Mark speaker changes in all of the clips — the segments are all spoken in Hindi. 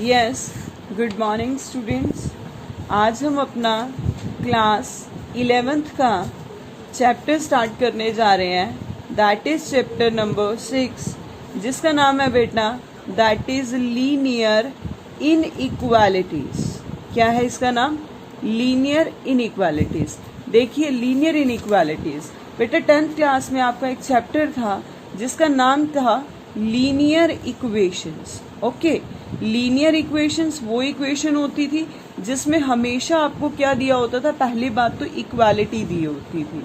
Speaker 1: Yes, good morning students. आज हम अपना क्लास 11th का चैप्टर स्टार्ट करने जा रहे हैं, दैट इज़ चैप्टर नंबर 6, जिसका नाम है बेटा दैट इज़ लीनियर इनइक्वालिटीज़। क्या है इसका नाम? Linear inequalities. देखिए, लीनियर इनइक्वालिटीज़ बेटा 10th क्लास में आपका एक चैप्टर था जिसका नाम था linear equations. Okay, linear equations वो इक्वेशन होती थी जिसमें हमेशा आपको क्या दिया होता था? पहली बात तो इक्वालिटी दी होती थी,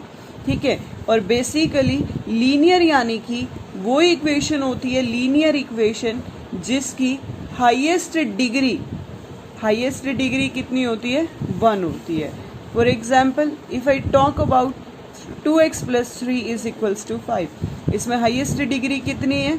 Speaker 1: ठीक है। और बेसिकली लीनियर यानी कि वो इक्वेशन होती है, लीनियर इक्वेशन जिसकी हाईएस्ट डिग्री कितनी होती है? 1 होती है। For example, if I talk about 2x + 3 = 5, इसमें हाईएस्ट डिग्री कितनी है?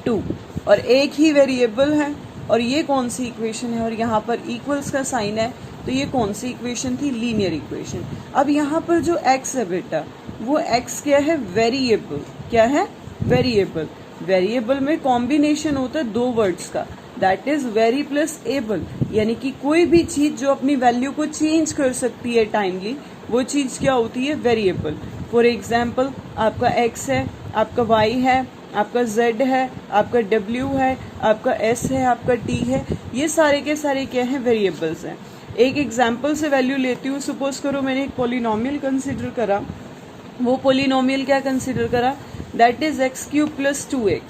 Speaker 1: 2, और एक ही वेरिएबल है। और ये कौन सी इक्वेशन है? और यहाँ पर इक्वल्स का साइन है, तो ये कौन सी इक्वेशन थी? Linear equation. अब यहाँ पर जो x है बेटा, वो x क्या है? वेरिएबल। क्या है? वेरिएबल। वेरिएबल में कॉम्बिनेशन होता है दो वर्ड्स का, that is very plus able, यानी कि कोई भी चीज जो अपनी वैल्यू को चेंज कर सकती है टाइमली, वो चीज क्या होती है? वेरिएबल। फॉर एग्जाम्पल, आपका x है, आपका y है, आपका z है, आपका w है, आपका s है, आपका t है, ये सारे के सारे क्या हैं? वेरिएबल्स हैं। एक एग्जाम्पल से वैल्यू लेती हूँ। सपोज करो मैंने एक पॉलिनोमियल कंसिडर करा। वो पॉलिनोमियल क्या कंसिडर करा? That is x³ + 2x।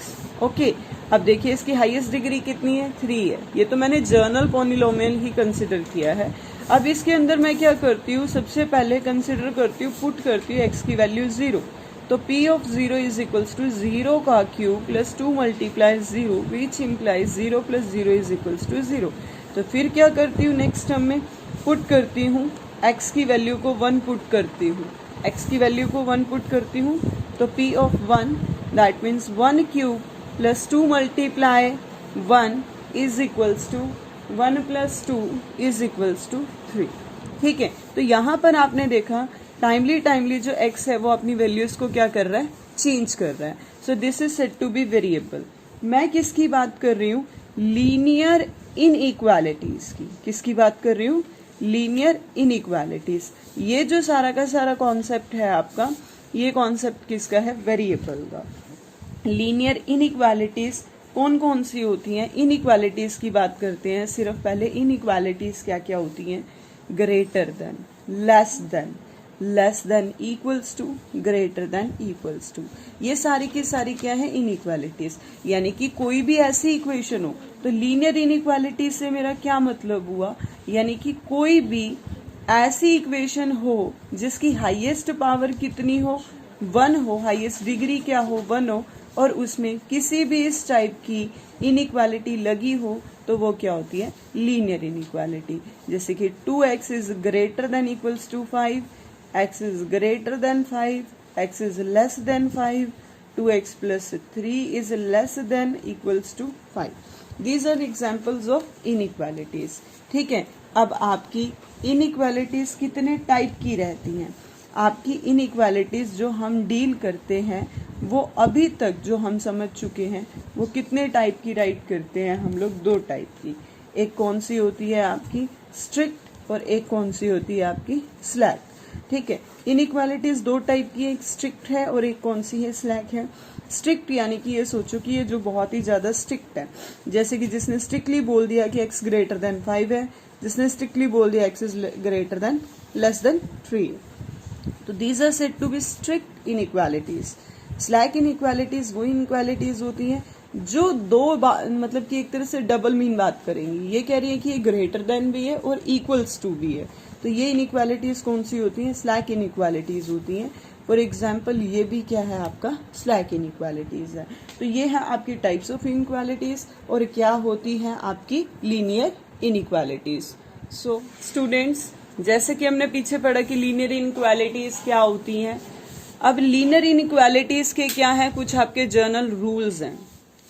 Speaker 1: Okay, अब देखिए इसकी हाईएस्ट डिग्री कितनी है? 3 है। ये तो मैंने जर्नल पॉलिनोमियल ही कंसिडर किया है। अब इसके अंदर मैं क्या करती हूँ? सबसे पहले कंसिडर करती हूँ, पुट करती हूँ x की वैल्यू 0। तो p of 0 = 0 का क्यूब + 2 × 0 विच इम्प्लाइज 0 + 0 = 0। तो फिर क्या करती हूँ? नेक्स्ट टर्म में पुट करती हूँ, x की वैल्यू को 1 पुट करती हूँ, x की वैल्यू को 1 पुट करती हूँ। तो p of 1 दैट मीन्स 1³ + 2 × 1 = 1 + 2 = 3। ठीक है, तो यहाँ पर आपने देखा टाइमली जो x है वो अपनी वैल्यूज को क्या कर रहा है? चेंज कर रहा है। So this is said to be variable. मैं किसकी बात कर रही हूँ? लीनियर इनइक्वालिटीज की। किसकी बात कर रही हूँ? Linear inequalities. ये जो सारा का सारा कॉन्सेप्ट है आपका, ये कॉन्सेप्ट किसका है? वेरिएबल का। लीनियर इनइक्वालिटीज कौन कौन सी होती हैं? इनइक्वालिटीज की बात करते हैं सिर्फ। पहले इनइक्वालिटीज क्या क्या होती हैं? Greater than, less than, equals to, greater than, equals to. ये सारी की सारी क्या है? इनइक्वालिटीज। यानी कि कोई भी ऐसी इक्वेशन हो, तो लीनियर इनइक्वालिटी से मेरा क्या मतलब हुआ? यानी कि कोई भी ऐसी इक्वेशन हो जिसकी हाईएस्ट पावर कितनी हो? 1 हो, हाईएस्ट डिग्री क्या हो? 1 हो, और उसमें किसी भी इस टाइप की इनइक्वालिटी लगी हो, तो वो क्या होती है? Linear inequality. जैसे कि 2x is greater than equals to 5, x is greater than 5, x is less than 5, 2x + 3 is less than equals to 5. These are examples of inequalities. ठीक है, अब आपकी inequalities कितने टाइप की रहती हैं? आपकी inequalities जो हम डील करते हैं, वो अभी तक जो हम समझ चुके हैं, वो कितने टाइप की राइट करते हैं हम लोग? 2 टाइप की। एक कौन सी होती है आपकी? स्ट्रिक्ट, और एक कौन सी होती है आपकी? स्लैक। ठीक है, इनइक्वालिटीज 2 टाइप की है, एक स्ट्रिक्ट है और एक कौन सी है? स्लैक है। स्ट्रिक्ट यानी कि ये सोचो कि ये जो बहुत ही ज्यादा स्ट्रिक्ट है, जैसे कि जिसने स्ट्रिक्टली बोल दिया कि x ग्रेटर देन 5 है, जिसने स्ट्रिक्टली बोल दिया x is greater than less than 3। तो these are said to be strict inequalities. Slack inequalities वो इनइक्वालिटीज होती हैं जो मतलब कि एक तरह से डबल मीन बात करेंगी। ये कह रही है कि ये ग्रेटर देन भी है और इक्वल्स टू भी है, तो ये इनइक्वालिटीज कौन सी होती हैं? स्लैक इनइक्वालिटीज होती हैं। फॉर एग्जाम्पल, ये भी क्या है आपका? स्लैक इनइक्वालिटीज है। तो ये है आपकी टाइप्स ऑफ इनइक्वालिटीज, और क्या होती है आपकी? Linear inequalities. सो स्टूडेंट्स, जैसे कि हमने पीछे पढ़ा कि लीनियर इनइक्वालिटीज क्या होती हैं, अब लीनियर इनइक्वालिटीज के क्या है? कुछ आपके जर्नल रूल्स हैं।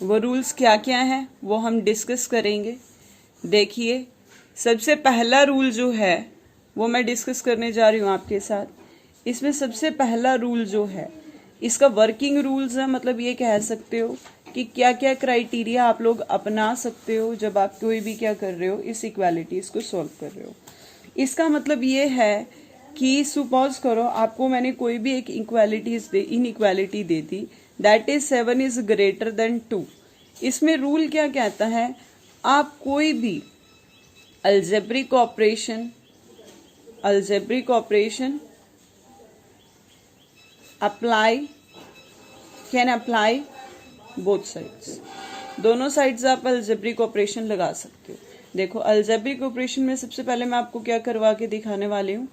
Speaker 1: वो रूल्स क्या क्या हैं वो हम डिस्कस करेंगे। देखिए, सबसे पहला रूल जो है वो मैं डिस्कस करने जा रही हूँ आपके साथ। इसमें सबसे पहला रूल जो है, इसका वर्किंग रूल्स है, मतलब ये कह सकते हो कि क्या क्या क्राइटेरिया आप लोग अपना सकते हो जब आप कोई भी क्या कर रहे हो, इस इक्वालिटीज को सॉल्व कर रहे हो। इसका मतलब ये है कि सपोज करो आपको मैंने कोई भी एक inequality they the, that is 7 is greater then 2। इसमें रूल क्या कहता है, आप कोई भी algebraic operation can apply both sides. दोनों साइड्स आप अलजेब्रिक ऑपरेशन लगा सकते हो। देखो अलजेब्रिक ऑपरेशन में सबसे पहले मैं आपको क्या करवा के दिखाने वाली हूँ,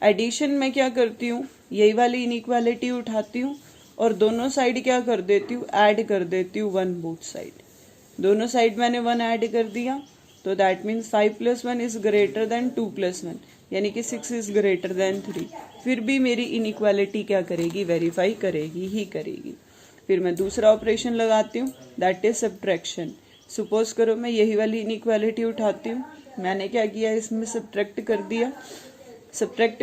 Speaker 1: एडिशन में क्या करती हूँ, यही वाली इनइक्वालिटी उठाती हूँ और दोनों साइड क्या कर देती हूँ, ऐड कर देती हूँ 1 बोथ साइड। दोनों साइड मैंने 1 ऐड कर दिया, तो that means 5 + 1 is greater then 2 + 1, यानी कि 6 इज ग्रेटर देन 3। फिर भी मेरी इनइक्वालिटी क्या करेगी, वेरीफाई करेगी ही करेगी। फिर मैं दूसरा ऑपरेशन लगाती हूँ, दैट इज सब्ट्रैक्शन। सपोज करो मैं यही वाली इनइक्वालिटी उठाती हूँ, मैंने क्या किया, इसमें सब्ट्रैक्ट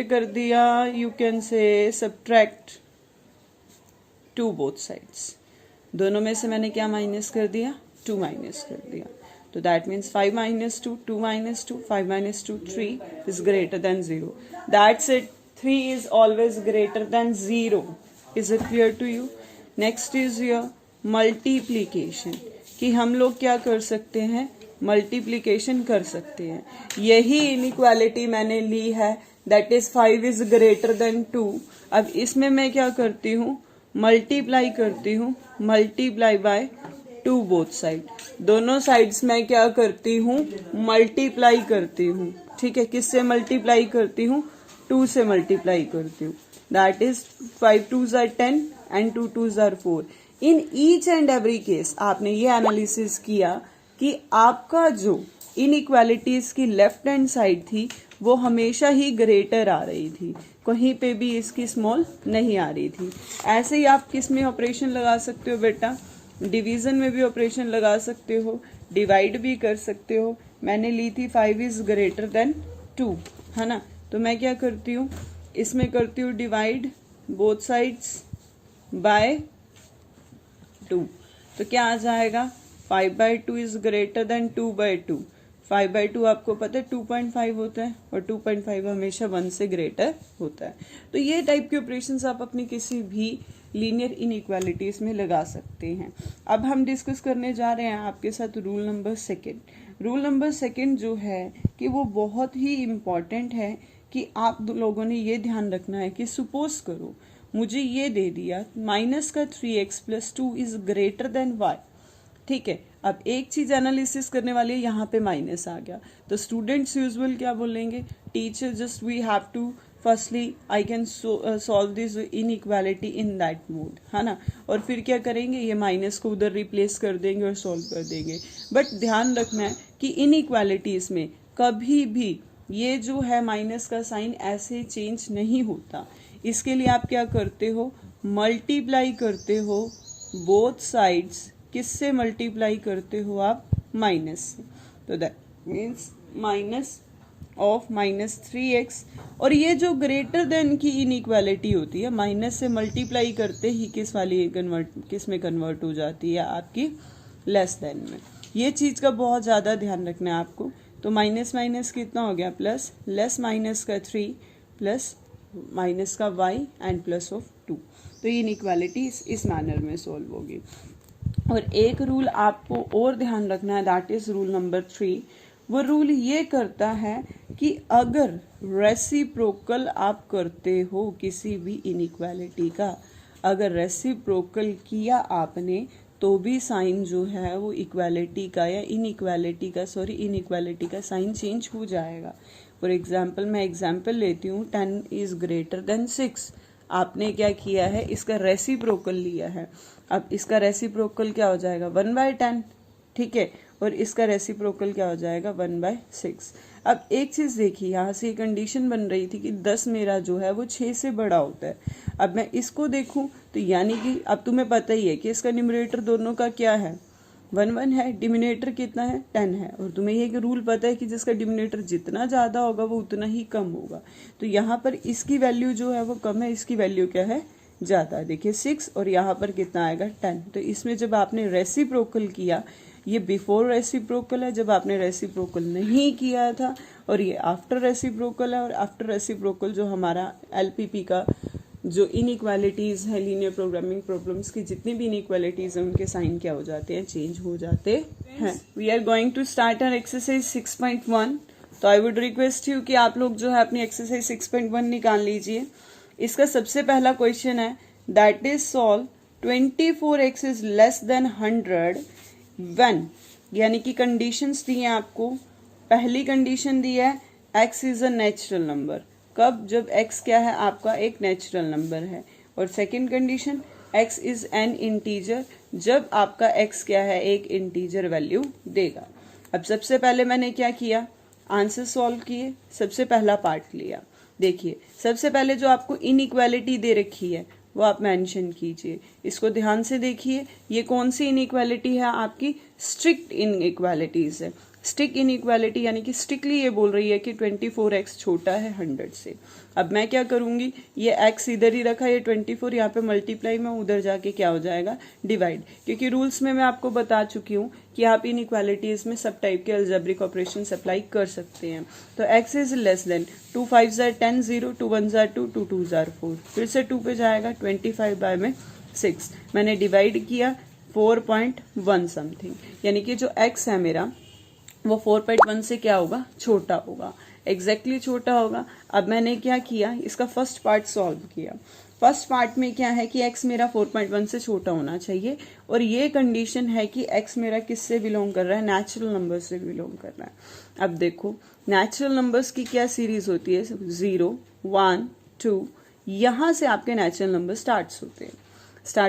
Speaker 1: कर दिया, you can say subtract 2 both sides. दोनों में से मैंने क्या माइनस कर दिया, 2 माइनस कर दिया। तो that means 5 - 2, 2 - 2, 5 - 2, 3 is greater than 0. That's it. 3 is always greater than 0. Is it clear to you? Next is your multiplication. कि हम लोग क्या कर सकते हैं, मल्टीप्लीकेशन कर सकते हैं। यही इनइक्वालिटी मैंने ली है, that is 5 is greater than 2। अब इसमें मैं क्या करती हूँ, मल्टीप्लाई करती हूँ, मल्टीप्लाई बाय 2 बोथ साइड। दोनों साइड्स में क्या करती हूँ, मल्टीप्लाई करती हूँ। ठीक है, किससे मल्टीप्लाई करती हूँ, 2 से मल्टीप्लाई करती हूँ। That is 5 2s are 10 and 2 2s are 4। In each and every case आपने ये एनालिसिस किया कि आपका जो इनइक्वालिटीज की लेफ्ट हैंड साइड थी वो हमेशा ही ग्रेटर आ रही थी, कहीं पे भी इसकी स्मॉल नहीं आ रही थी। ऐसे ही आप किस में ऑपरेशन लगा सकते हो बेटा, डिवीजन में भी ऑपरेशन लगा सकते हो, डिवाइड भी कर सकते हो। मैंने ली थी 5 इज ग्रेटर देन 2, है ना, तो मैं क्या करती हूँ, इसमें करती हूँ डिवाइड बोथ साइड्स बाय 2। तो क्या आ जाएगा, 5/2 इज ग्रेटर देन 2/2। 5/2 आपको पता है 2.5 होता है और 2.5 हमेशा 1 से ग्रेटर होता है। तो ये टाइप के ऑपरेशंस आप अपनी किसी भी लीनियर इनइक्वालिटीज में लगा सकते हैं। अब हम डिस्कस करने जा रहे हैं आपके साथ रूल नंबर 2। रूल नंबर 2 जो है कि वो बहुत ही इम्पॉर्टेंट है कि आप लोगों ने ये ध्यान रखना है कि सपोज करो मुझे ये दे दिया माइनस का 3x + 2 is greater then y। ठीक है, अब एक चीज एनालिसिस करने वाली है, यहाँ पे माइनस आ गया तो स्टूडेंट्स यूजुअल क्या बोलेंगे, teacher just we have to firstly I can solve this inequality in that mode, है ना, और फिर क्या करेंगे, ये माइनस को उधर रिप्लेस कर देंगे और सॉल्व कर देंगे। बट ध्यान रखना है कि इनइक्वालिटीज में कभी भी ये जो है माइनस का साइन ऐसे चेंज नहीं होता। इसके लिए आप क्या करते हो, मल्टीप्लाई करते हो बोथ साइड्स। किससे मल्टीप्लाई करते हो आप, माइनस से। तो that means minus of -3x। और ये जो ग्रेटर देन की इनइक्वालिटी होती है, माइनस से मल्टीप्लाई करते ही किस में कन्वर्ट हो जाती है, आपकी लेस देन में। ये चीज का बहुत ज्यादा ध्यान रखना है आपको। तो माइनस माइनस कितना हो गया, प्लस, लेस माइनस का 3 प्लस माइनस का y एंड प्लस ऑफ 2। तो ये इनइक्वालिटी इस मैनर में सॉल्व होगी। और एक रूल आपको और ध्यान रखना है, दैट इज रूल नंबर 3। वो रूल ये करता है कि अगर रेसिप्रोकल आप करते हो किसी भी इनइक्वालिटी का, अगर रेसिप्रोकल किया आपने तो भी साइन जो है वो इक्वालिटी का या इनइक्वालिटी का साइन चेंज हो जाएगा। फॉर एग्जाम्पल मैं एग्जाम्पल लेती हूँ, 10 इज ग्रेटर देन 6। आपने क्या किया है, इसका रेसिप्रोकल लिया है। अब इसका रेसिप्रोकल क्या हो जाएगा, 1/10, ठीक है, और इसका रेसिप्रोकल क्या हो जाएगा, 1/6। अब एक चीज देखिए, यहाँ से कंडीशन बन रही थी कि 10 मेरा जो है वो 6 से बड़ा होता है। अब मैं इसको देखूं तो यानी कि अब तुम्हें पता ही है कि इसका न्यूमरेटर दोनों का क्या है, 1 है, डिनोमिनेटर कितना है, 10 है। और तुम्हें ये रूल पता है कि जिसका डिनोमिनेटर जितना ज्यादा होगा वो उतना ही कम होगा। तो यहाँ पर इसकी वैल्यू जो है वो कम है, इसकी वैल्यू क्या है, ज़्यादा। देखिए 6 और यहाँ पर कितना आएगा 10। तो इसमें जब आपने रेसिप्रोकल किया, ये बिफोर रेसिप्रोकल है, जब आपने रेसिप्रोकल नहीं किया था, और ये आफ्टर रेसिप्रोकल है। और आफ्टर रेसिप्रोकल जो हमारा एलपीपी का जो इनइक्वालिटीज़ हैं, लीनियर प्रोग्रामिंग प्रॉब्लम्स की जितनी भी इनइक्वालिटीज़ हैं, उनके साइन क्या हो जाते हैं, चेंज हो जाते हैं। We are going to start our exercise 6.1। तो आई वुड रिक्वेस्ट यू कि आप लोग जो है अपनी एक्सरसाइज 6.1 निकाल लीजिए। इसका सबसे पहला क्वेश्चन है that is solve 24x is less than 100 when, यानी कि कंडीशंस दी हैं आपको। पहली कंडीशन दी है x is a natural number. कब? जब x क्या है आपका एक नेचुरल नंबर है। और second condition x is an integer, जब आपका x क्या है एक इंटीजर वैल्यू देगा। अब सबसे पहले मैंने क्या किया, आंसर सॉल्व किए, सबसे पहला पार्ट लिया। देखिए सबसे पहले जो आपको इनइक्वालिटी दे रखी है वो आप मेंशन कीजिए। इसको ध्यान से देखिए, ये कौन सी इनइक्वालिटी है आपकी, स्ट्रिक्ट इनइक्वालिटीज है। स्टिक इनइक्वालिटी यानी कि स्ट्रिक्टली ये बोल रही है कि 24x छोटा है 100 से। अब मैं क्या करूंगी, ये x इधर ही रखा, ये 24 यहाँ पे मल्टीप्लाई में, उधर जाके क्या हो जाएगा डिवाइड, क्योंकि रूल्स में मैं आपको बता चुकी हूँ कि आप इनइक्वालिटीज में सब टाइप के अलजेब्रिक ऑपरेशन अप्लाई कर सकते हैं। तो x is less than 2 5 jar 10 0 2 1 jar 2 2 2 jar 4, फिर से 2 पे जाएगा, 25 बाय में 6, मैंने डिवाइड किया 4.1 समथिंग, यानी कि जो x है मेरा वो 4.1 से क्या होगा, छोटा होगा, एग्जैक्टली छोटा होगा। अब मैंने क्या किया, इसका फर्स्ट पार्ट सॉल्व किया। फर्स्ट पार्ट में क्या है कि x मेरा 4.1 से छोटा होना चाहिए, और ये कंडीशन है कि x मेरा किससे बिलोंग कर रहा है, नेचुरल नंबर से बिलोंग कर रहा है। अब देखो नेचुरल नंबर्स की क्या सीरीज होती है, 0 1 2, यहाँ से आपके नेचुरल नंबर स्टार्ट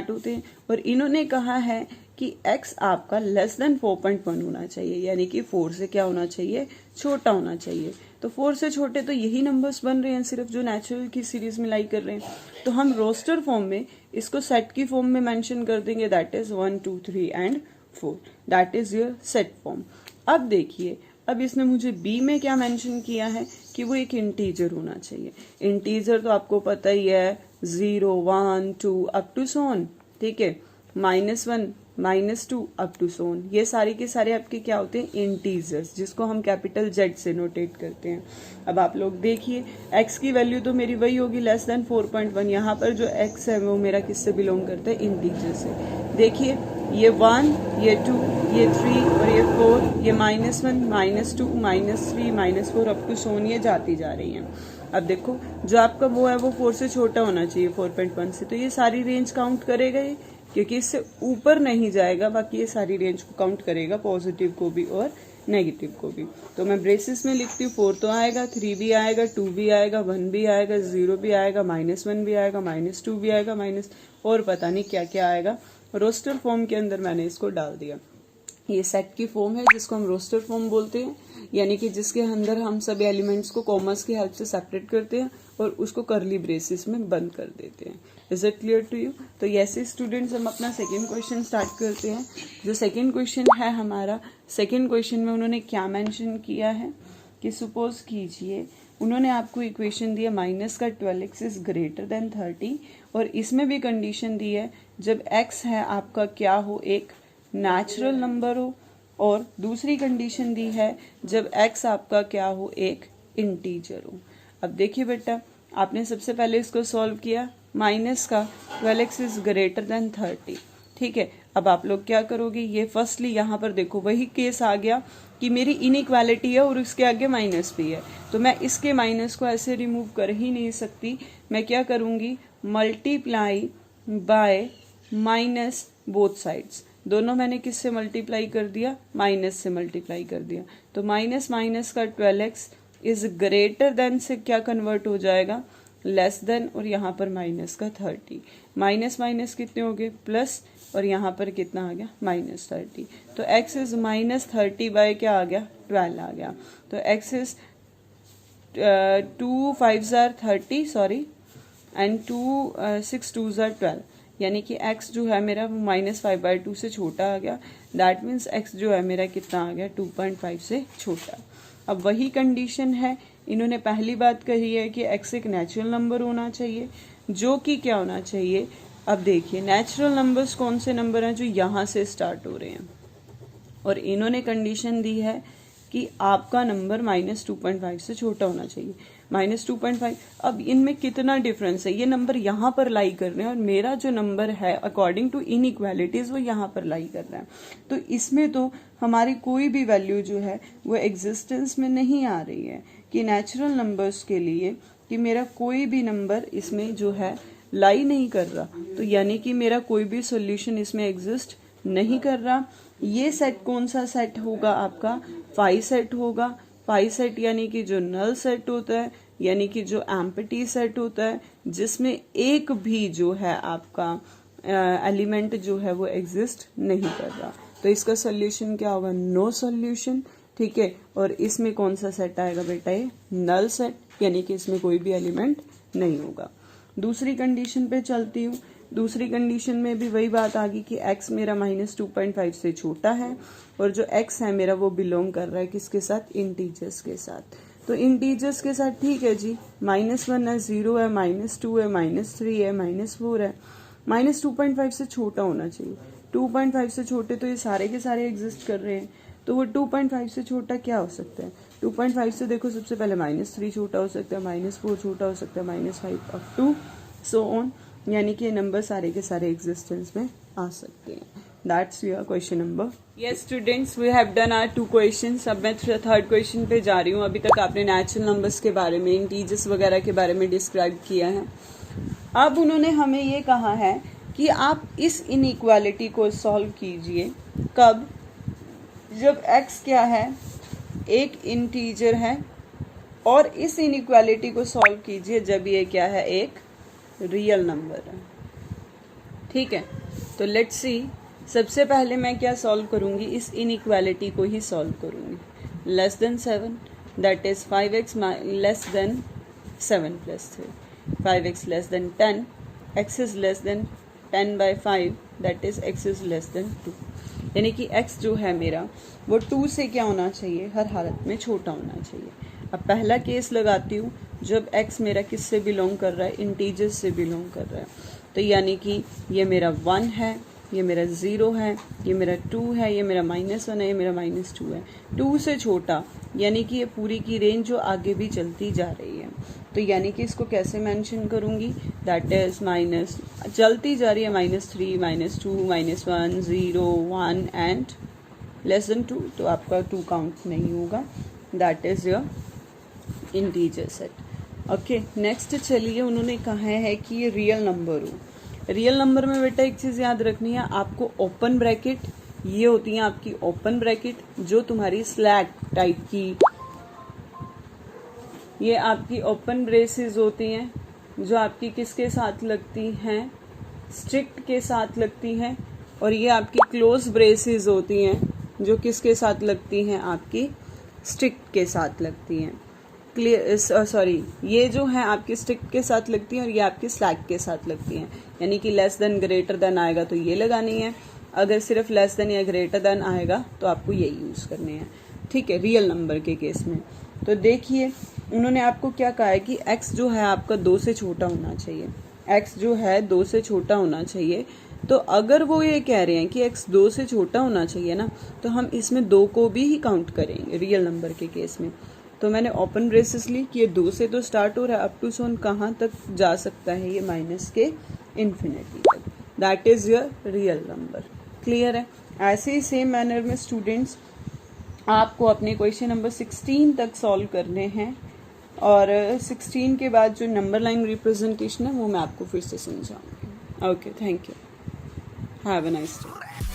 Speaker 1: होते हैं। और इन्होंने कहा है कि x आपका लेस देन 4.1 होना चाहिए, यानी कि 4 से क्या होना चाहिए, छोटा होना चाहिए। तो 4 से छोटे तो यही नंबर्स बन रहे हैं सिर्फ जो नेचुरल की सीरीज में लाई कर रहे हैं। तो हम रोस्टर फॉर्म में इसको सेट की फॉर्म में मेंशन कर देंगे, that is 1 2 3 and 4, that is your set form. अब देखिए, अब इसने मुझे बी में क्या मेंशन किया है कि वो एक इंटीजर होना चाहिए। इंटीजर तो आपको पता ही है, 0 1 2 अप टू सोन, ठीक है, -1 -2 अप टू सोन, ये सारे के सारे आपके क्या होते हैं, इंटीजर्स, जिसको हम कैपिटल Z से नोटेट करते हैं। अब आप लोग देखिए, x की वैल्यू तो मेरी वही होगी लेस देन 4.1, यहाँ पर जो x है वो मेरा किससे बिलोंग करता है, इंटीजर से। देखिए ये 1, ये 2, ये 3 और ये 4, ये -1 -2 -3 -4 अप टू सोन, ये जाती जा रही हैं। अब देखो जो आपका वो है वो 4 से छोटा होना चाहिए 4.1 से, तो ये सारी रेंज काउंट करेगा ये, क्योंकि इससे ऊपर नहीं जाएगा, बाकी ये सारी रेंज को काउंट करेगा, पॉजिटिव को भी और नेगेटिव को भी। तो मैं ब्रेसेस में लिखती हूँ, 4 तो आएगा, 3 भी आएगा, 2 भी आएगा, 1 भी आएगा, 0 भी आएगा, -1 भी आएगा, -2 भी आएगा, और पता नहीं क्या क्या आएगा। रोस्टर फॉर्म के अंदर मैंने इसको डाल दिया। ये सेट की फॉर्म है जिसको हम रोस्टर फॉर्म बोलते हैं, यानी कि जिसके अंदर हम सभी एलिमेंट्स को कॉमर्स की हेल्प से सेपरेट करते हैं और उसको करली ब्रेसेस में बंद कर देते हैं। Is it clear to you? तो ऐसे स्टूडेंट्स हम अपना सेकंड क्वेश्चन स्टार्ट करते हैं। जो सेकंड क्वेश्चन है हमारा, सेकंड क्वेश्चन में उन्होंने क्या मेंशन किया है कि सपोज कीजिए उन्होंने आपको इक्वेशन दिया -12x इज ग्रेटर देन 30, और इसमें भी कंडीशन दी है जब x है आपका क्या हो, एक नेचुरल नंबर हो, और दूसरी कंडीशन दी है जब x आपका क्या हो, एक इंटीजर हो। अब देखिए बेटा, आपने सबसे पहले इसको सॉल्व किया, माइनस का 12x इज ग्रेटर देन 30, ठीक है। अब आप लोग क्या करोगे, ये फर्स्टली यहाँ पर देखो वही केस आ गया कि मेरी इनइक्वालिटी है और उसके आगे माइनस भी है, तो मैं इसके माइनस को ऐसे रिमूव कर ही नहीं सकती। मैं क्या करूँगी, multiply by minus both sides, दोनों मैंने किससे मल्टीप्लाई कर दिया, माइनस से मल्टीप्लाई कर दिया। तो माइनस माइनस का 12x इज ग्रेटर देन से क्या कन्वर्ट हो जाएगा, लेस देन, और यहाँ पर माइनस का 30, माइनस माइनस कितने हो गए, प्लस, और यहाँ पर कितना आ गया, -30। तो x इज -30 बाय क्या आ गया, 12 आ गया। तो x is 2 5 jar 30 sorry and 2 6 2 jar 12, यानी कि x जो है मेरा -5/2 से छोटा आ गया। दैट मीन्स x जो है मेरा कितना आ गया, 2.5 से छोटा। अब वही कंडीशन है, इन्होंने पहली बात कही है कि x एक नेचुरल नंबर होना चाहिए, जो कि क्या होना चाहिए, अब देखिए नेचुरल नंबर्स कौन से नंबर हैं जो यहाँ से स्टार्ट हो रहे हैं, और इन्होंने कंडीशन दी है कि आपका नंबर -2.5 से छोटा होना चाहिए। -2.5, अब इनमें कितना डिफरेंस है, ये नंबर यहाँ पर लाई कर रहे हैं और मेरा जो नंबर है अकॉर्डिंग टू इनइक्वालिटीज वो यहाँ पर लाई कर रहा है। तो इसमें तो हमारी कोई भी वैल्यू जो है वो एग्जिस्टेंस में नहीं आ रही है कि नेचुरल नंबर्स के लिए कि मेरा कोई भी नंबर इसमें जो है लाई नहीं कर रहा, तो यानी कि मेरा कोई भी सॉल्यूशन इसमें एग्जिस्ट नहीं कर रहा। ये सेट कौन सा सेट होगा, आपका फाई सेट होगा। फाई सेट यानी कि जो नल सेट होता है, यानी कि जो एम्प्टी सेट होता है जिसमें एक भी जो है आपका एलिमेंट जो है वो एग्जिस्ट नहीं कर रहा। तो इसका सोल्यूशन क्या होगा, नो सोल्यूशन। ठीक है, और इसमें कौन सा सेट आएगा बेटा, ये नल सेट, यानी कि इसमें कोई भी एलिमेंट नहीं होगा। दूसरी कंडीशन पे चलती हूँ। दूसरी कंडीशन में भी वही बात आ गई कि x मेरा -2.5 से छोटा है और जो x है मेरा वो बिलोंग कर रहा है किसके साथ, इंटीजर्स के साथ। तो इंटीजर्स के साथ ठीक है जी, -1 है, 0 है, -2 है, -3 है, -4 है। -2.5 से छोटा होना चाहिए। 2.5 से छोटे तो ये सारे के सारे एग्जिस्ट कर रहे हैं, तो वो 2.5 से छोटा क्या हो सकता है। 2.5 से देखो सबसे पहले -3 छोटा हो सकता है, -4 छोटा हो सकता है, -5 अप टू सो ऑन, यानी कि ये नंबर सारे के सारे एग्जिस्टेंस में आ सकते हैं। That's your question number. Yes students, we have done our 2 questions. अब मैं थर्ड क्वेश्चन पे जा रही हूँ। अभी तक आपने नेचुरल नंबर्स के बारे में, इंटीजर्स वगैरह के बारे में डिस्क्राइब किया है। अब उन्होंने हमें ये कहा है कि आप इस इनइक्वालिटी को सॉल्व कीजिए। कब, जब x क्या है, एक इंटीजर है, और इस इनइक्वालिटी को सॉल्व कीजिए जब ये क्या है, एक रियल नंबर है। ठीक है, तो लेट्स सी। सबसे पहले मैं क्या सॉल्व करूंगी, इस इनइक्वालिटी को ही सॉल्व करूंगी। Less than 7 that is 5x less than 7 + 3, 5x less than 10, x is less than 10/5 that is x is less than 2, यानी कि x जो है मेरा वो 2 से क्या होना चाहिए, हर हालत में छोटा होना चाहिए। अब पहला केस लगाती हूँ, जब x मेरा किससे बिलोंग कर रहा है, इंटीजर्स से बिलोंग कर रहा है। तो यानी कि ये मेरा 1 है, ये मेरा 0 है, ये मेरा 2 है, ये मेरा -1 है, ये मेरा -2 है। 2 से छोटा यानी कि ये पूरी की रेंज जो आगे भी चलती जा रही है। तो यानी कि इसको कैसे मेंशन करूँगी, दैट इज माइनस चलती जा रही है, -3, -2, -1, 0, 1 एंड लेस देन 2, तो आपका 2 काउंट नहीं होगा। That is your integer set. Okay, next चलिए, उन्होंने कहा है कि ये रियल नंबर हो। रियल नंबर में बेटा एक चीज़ याद रखनी है आपको, ओपन ब्रैकेट, ये होती है आपकी ओपन ब्रैकेट जो तुम्हारी स्लैग टाइप की, ये आपकी ओपन ब्रेसेस होती हैं जो आपकी किसके साथ लगती हैं, स्ट्रिक्ट के साथ लगती हैं, और ये आपकी क्लोज ब्रेसेस होती हैं जो किसके साथ लगती हैं, आपकी स्ट्रिक्ट के साथ लगती हैं। क्लियर, सॉरी, ये जो है आपकी स्ट्रिक्ट के साथ लगती हैं और ये आपकी स्लैग के साथ लगती हैं। यानी कि लेस देन ग्रेटर देन आएगा तो ये लगानी है, अगर सिर्फ लेस देन या ग्रेटर देन आएगा तो आपको ये यूज़ करने हैं। ठीक है, रियल नंबर के केस में। तो देखिए उन्होंने आपको क्या कहा है कि x जो है आपका 2 से छोटा होना चाहिए, x जो है 2 से छोटा होना चाहिए। तो अगर वो ये कह रहे हैं कि x 2 से छोटा होना चाहिए ना, तो हम इसमें 2 को भी ही काउंट करेंगे रियल नंबर के केस में। तो मैंने ओपन ब्रेसेस ली कि ये 2 से तो स्टार्ट हो रहा है, अप टू सोन कहाँ तक जा सकता है, ये माइनस के इन्फिनिटी तक। That is your real number. Clear है। ऐसे ही सेम मैनर में स्टूडेंट्स आपको अपने क्वेश्चन नंबर 16 तक सॉल्व करने हैं, और 16 के बाद जो नंबर लाइन रिप्रेजेंटेशन है वो मैं आपको फिर से समझाऊंगी। Okay, thank you, have a nice day.